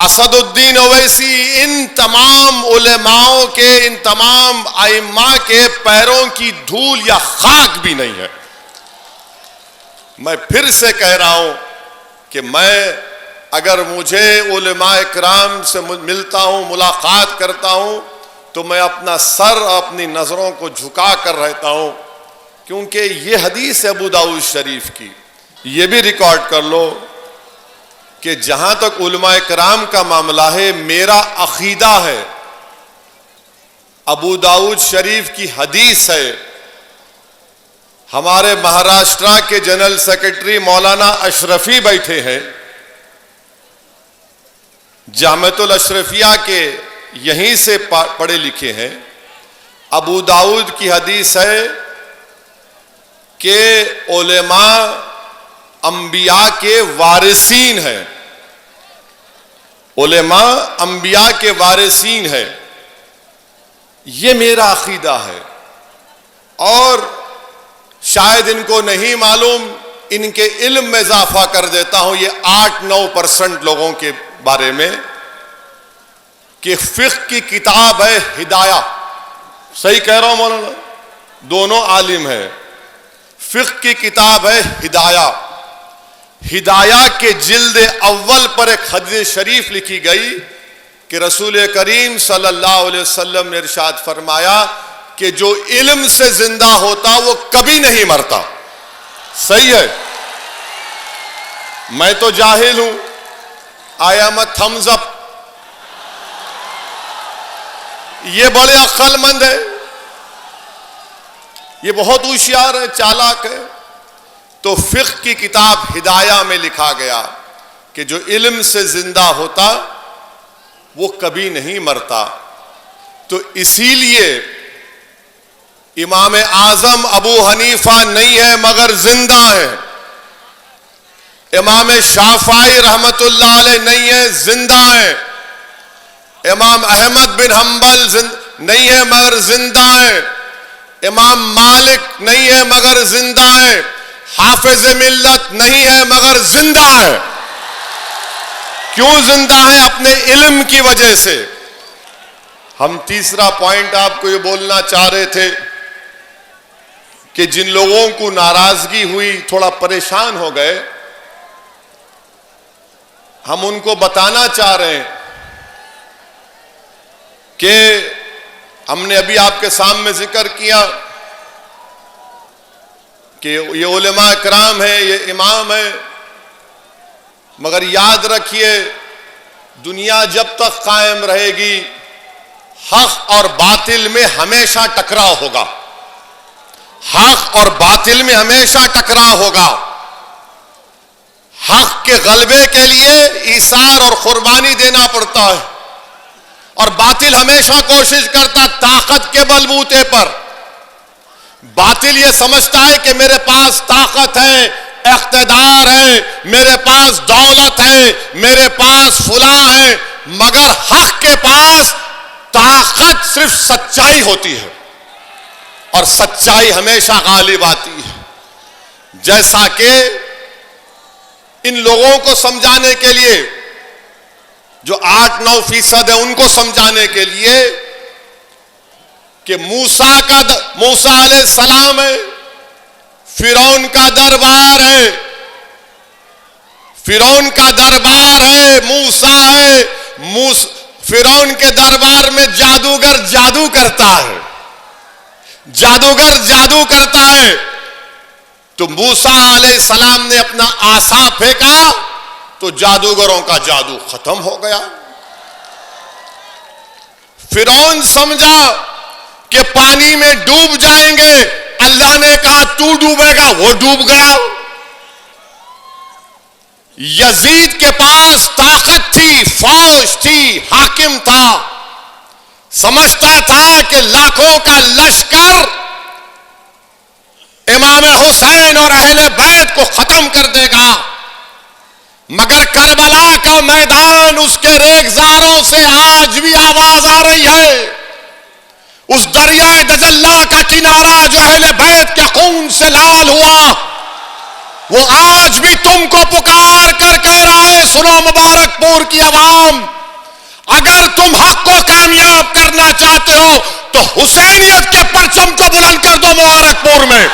اسد الدین اویسی ان تمام علماؤں کے، ان تمام ائمہ کے پیروں کی دھول یا خاک بھی نہیں ہے۔ میں پھر سے کہہ رہا ہوں کہ میں اگر مجھے علماء اکرام سے ملتا ہوں، ملاقات کرتا ہوں، تو میں اپنا سر اپنی نظروں کو جھکا کر رہتا ہوں، کیونکہ یہ حدیث ہے ابو داؤد شریف کی۔ یہ بھی ریکارڈ کر لو کہ جہاں تک علماء کرام کا معاملہ ہے، میرا عقیدہ ہے، ابو داؤد شریف کی حدیث ہے۔ ہمارے مہاراشٹرا کے جنرل سیکرٹری مولانا اشرفی بیٹھے ہیں، جامعۃ الاشرفیہ کے یہیں سے پڑھے لکھے ہیں۔ ابو داؤد کی حدیث ہے کہ علماء انبیاء کے وارثین ہیں، علماء انبیاء کے وارثین ہیں۔ یہ میرا عقیدہ ہے، اور شاید ان کو نہیں معلوم، ان کے علم میں اضافہ کر دیتا ہوں یہ 8-9% لوگوں کے بارے میں، کہ فقہ کی کتاب ہے ہدایہ، صحیح کہہ رہا ہوں مولانا؟ دونوں عالم ہیں۔ فقہ کی کتاب ہے ہدایہ، ہدایہ کے جلد اول پر ایک حدیث شریف لکھی گئی کہ رسول کریم صلی اللہ علیہ وسلم نے ارشاد فرمایا کہ جو علم سے زندہ ہوتا وہ کبھی نہیں مرتا۔ صحیح ہے؟ میں تو جاہل ہوں، آئی ایم اے تھمز اپ۔ یہ بڑے عقل مند ہے، یہ بہت ہوشیار ہے، چالاک ہے۔ تو فقہ کی کتاب ہدایہ میں لکھا گیا کہ جو علم سے زندہ ہوتا وہ کبھی نہیں مرتا۔ تو اسی لیے امام اعظم ابو حنیفہ نہیں ہے مگر زندہ ہے، امام شافعی رحمت اللہ علیہ نہیں ہے، زندہ ہے، امام احمد بن حنبل نہیں ہے مگر زندہ ہے، امام مالک نہیں ہے مگر زندہ ہے، حافظ ملت نہیں ہے مگر زندہ ہے۔ کیوں زندہ ہے؟ اپنے علم کی وجہ سے۔ ہم تیسرا پوائنٹ آپ کو یہ بولنا چاہ رہے تھے کہ جن لوگوں کو ناراضگی ہوئی، تھوڑا پریشان ہو گئے، ہم ان کو بتانا چاہ رہے ہیں کہ ہم نے ابھی آپ کے سامنے ذکر کیا کہ یہ علماء کرام ہیں، یہ امام ہیں، مگر یاد رکھیے دنیا جب تک قائم رہے گی حق اور باطل میں ہمیشہ ٹکراؤ ہوگا، حق اور باطل میں ہمیشہ ٹکراؤ ہوگا۔ حق کے غلبے کے لیے ایثار اور قربانی دینا پڑتا ہے، اور باطل ہمیشہ کوشش کرتا طاقت کے بلبوتے پر۔ باطل یہ سمجھتا ہے کہ میرے پاس طاقت ہے، اقتدار ہے، میرے پاس دولت ہے، میرے پاس فلاں ہے، مگر حق کے پاس طاقت صرف سچائی ہوتی ہے، اور سچائی ہمیشہ غالب آتی ہے۔ جیسا کہ ان لوگوں کو سمجھانے کے لیے جو 8-9% ہے، ان کو سمجھانے کے لیے کہ موسیٰ علیہ السلام ہے، فرعون کا دربار ہے، فرعون کا دربار ہے، موسیٰ ہے، فرعون کے دربار میں جادوگر جادو کرتا ہے، جادوگر جادو کرتا ہے۔ تو موسیٰ علیہ السلام نے اپنا عصا پھینکا تو جادوگروں کا جادو ختم ہو گیا۔ فرعون سمجھا کہ پانی میں ڈوب جائیں گے، اللہ نے کہا تو ڈوبے گا، وہ ڈوب گیا۔ یزید کے پاس طاقت تھی، فوج تھی، حاکم تھا، سمجھتا تھا کہ لاکھوں کا لشکر امام حسین اور اہل بیت کو ختم کر دے گا، مگر کربلا کا میدان، اس کے ریگزاروں سے آج بھی آواز آ رہی ہے۔ اس دریائے دجلہ کا کنارہ جو اہل بیت کے خون سے لال ہوا، وہ آج بھی تم کو پکار کر کہہ رہا ہے، سنو مبارک پور کی عوام، اگر تم حق کو کامیاب کرنا چاہتے ہو تو حسینیت کے پرچم کو بلند کر دو مبارک پور میں.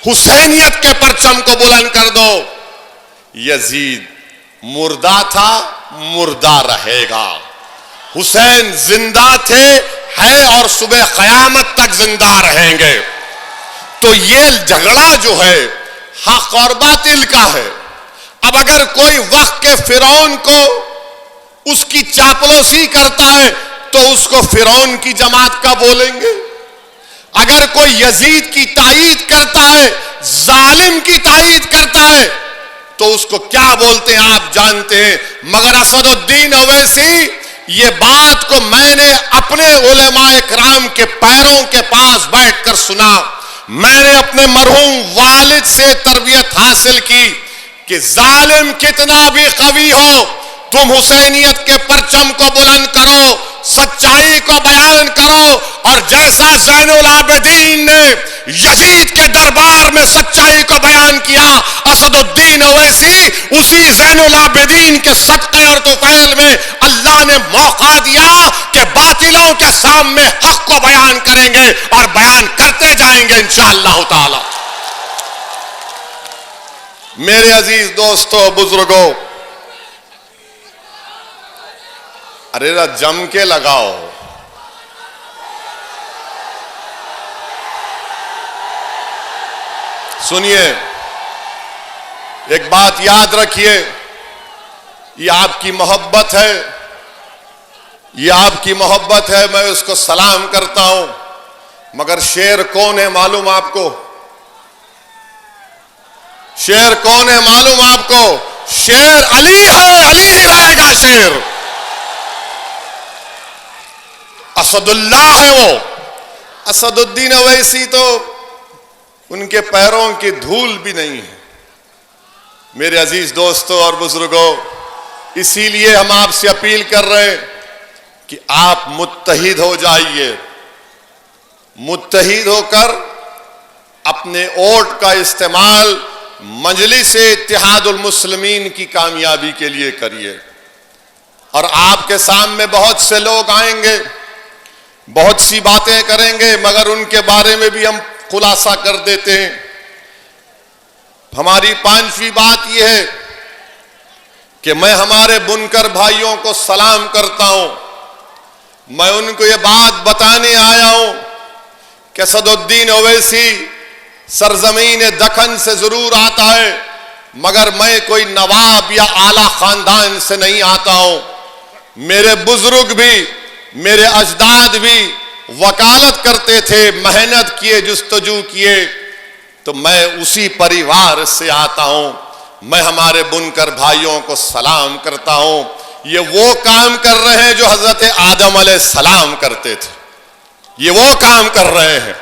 حسینیت کے پرچم کو بلند کر دو. یزید مردہ تھا، مردہ رہے گا. حسین زندہ تھے، ہے اور صبح قیامت تک زندہ رہیں گے. تو یہ جھگڑا جو ہے حق اور باطل کا ہے. اب اگر کوئی وقت کے فرعون کو اس کی چاپلوسی کرتا ہے تو اس کو فرعون کی جماعت کا بولیں گے. اگر کوئی یزید کی تائید کرتا ہے، ظالم کی تائید کرتا ہے، تو اس کو کیا بولتے ہیں آپ جانتے ہیں. مگر اسد الدین اویسی، یہ بات کو میں نے اپنے علماء کرام کے پیروں کے پاس بیٹھ کر سنا. میں نے اپنے مرحوم والد سے تربیت حاصل کی کہ ظالم کتنا بھی قوی ہو، تم حسینیت کے پرچم کو بلند کرو، سچائی کو بیان کرو. اور جیسا زین العابدین نے یزید کے دربار میں سچائی کو بیان کیا، اسد الدین اویسی اسی زین العابدین کے صدقے اور طفیل میں اللہ نے موقع دیا کہ باطلوں کے سامنے حق کو بیان کریں گے اور بیان کرتے جائیں گے انشاءاللہ تعالی. میرے عزیز دوستو، بزرگوں، ارے را جم کے لگاؤ. سنیے، ایک بات یاد رکھیے، یہ آپ کی محبت ہے، یہ آپ کی محبت ہے، میں اس کو سلام کرتا ہوں. مگر شیر کون ہے معلوم آپ کو؟ شیر کون ہے معلوم آپ کو؟ شیر علی ہے، علی ہی رہے گا شیر. اسد اللہ ہے وہ. اسد الدین اویسی تو ان کے پیروں کی دھول بھی نہیں ہے. میرے عزیز دوستوں اور بزرگوں، اسی لیے ہم آپ سے اپیل کر رہے ہیں کہ آپ متحد ہو جائیے. متحد ہو کر اپنے ووٹ کا استعمال مجلس اتحاد المسلمین کی کامیابی کے لیے کریے. اور آپ کے سامنے بہت سے لوگ آئیں گے، بہت سی باتیں کریں گے، مگر ان کے بارے میں بھی ہم خلاصہ کر دیتے ہیں. ہماری پانچویں بات یہ ہے کہ میں ہمارے بنکر بھائیوں کو سلام کرتا ہوں. میں ان کو یہ بات بتانے آیا ہوں کہ اسد الدین اویسی سرزمین دکن سے ضرور آتا ہے، مگر میں کوئی نواب یا اعلیٰ خاندان سے نہیں آتا ہوں. میرے بزرگ بھی، میرے اجداد بھی وکالت کرتے تھے، محنت کیے، جستجو کیے، تو میں اسی پریوار سے آتا ہوں. میں ہمارے بنکر بھائیوں کو سلام کرتا ہوں. یہ وہ کام کر رہے ہیں جو حضرت آدم علیہ السلام کرتے تھے. یہ وہ کام کر رہے ہیں.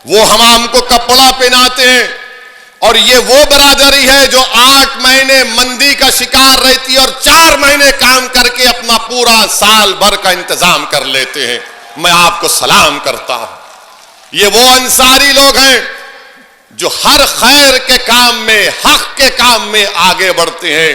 وہ ہم کو کپڑا پہناتے ہیں. اور یہ وہ برادری ہے جو 8 مہینے مندی کا شکار رہتی اور 4 مہینے کام کر کے اپنا پورا سال بھر کا انتظام کر لیتے ہیں. میں آپ کو سلام کرتا ہوں. یہ وہ انصاری لوگ ہیں جو ہر خیر کے کام میں، حق کے کام میں آگے بڑھتے ہیں.